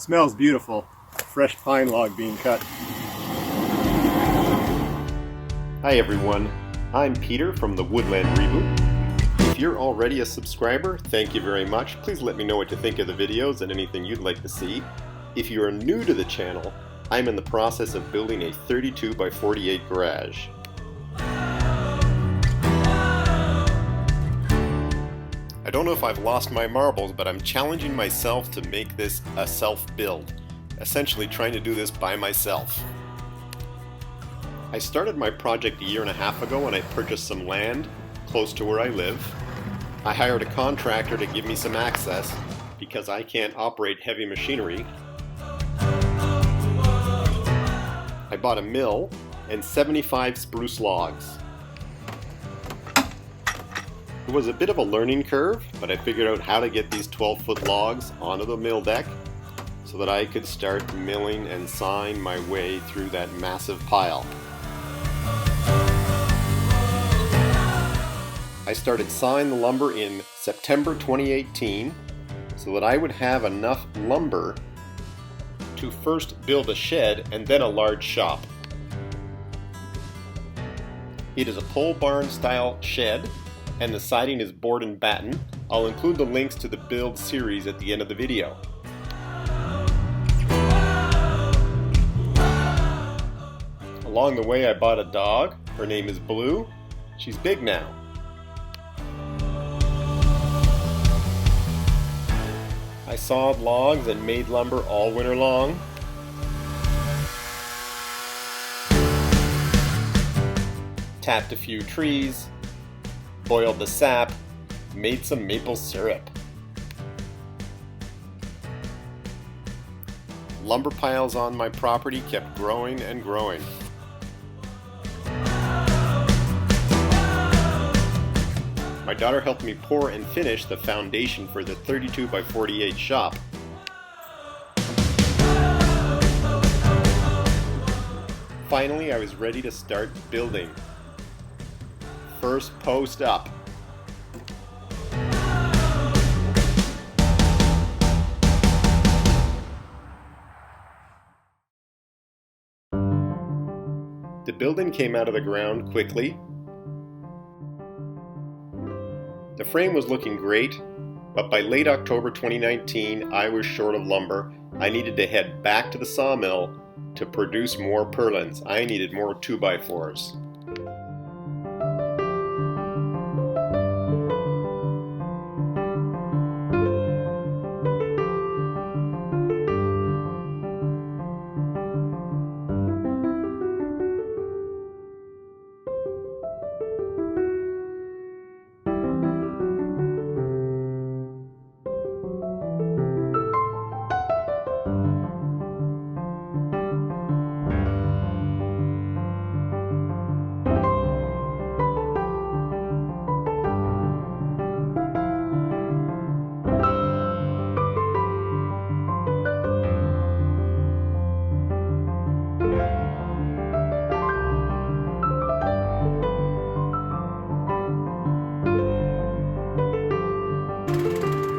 Smells beautiful. Fresh pine log being cut. Hi everyone, I'm Peter from the Woodland Reboot. If you're already a subscriber, thank you very much. Please let me know what you think of the videos and anything you'd like to see. If you are new to the channel, I'm in the process of building a 32 by 48 garage. I don't know if I've lost my marbles, but I'm challenging myself to make this a self-build. Essentially trying to do this by myself. I started my project a year and a half ago when I purchased some land close to where I live. I hired a contractor to give me some access because I can't operate heavy machinery. I bought a mill and 75 spruce logs. It was a bit of a learning curve, but I figured out how to get these 12-foot logs onto the mill deck so that I could start milling and sawing my way through that massive pile. I started sawing the lumber in September 2018 so that I would have enough lumber to first build a shed and then a large shop. It is a pole barn style shed and the siding is board and batten. I'll include the links to the build series at the end of the video. Along the way I bought a dog. Her name is Blue. She's big now. I sawed logs and made lumber all winter long. Tapped a few trees, boiled the sap, made some maple syrup. Lumber piles on my property kept growing and growing. My daughter helped me pour and finish the foundation for the 32 by 48 shop. Finally, I was ready to start building. First post up. The building came out of the ground quickly. The frame was looking great, but by late October 2019, I was short of lumber. I needed to head back to the sawmill to produce more purlins. I needed more 2x4s.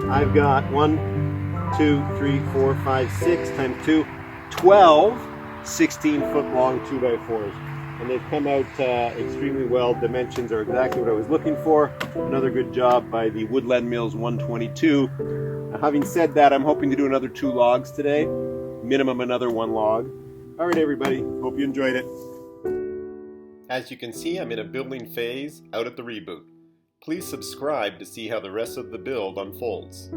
I've got 1, 2, 3, 4, 5, 6 times 2, 12 16-foot long 2x4s. And they've come out extremely well. Dimensions are exactly what I was looking for. Another good job by the Woodland Mills 122. Now, having said that, I'm hoping to do another 2 logs today. Minimum another 1 log. All right, everybody. Hope you enjoyed it. As you can see, I'm in a building phase out at the Reboot. Please subscribe to see how the rest of the build unfolds.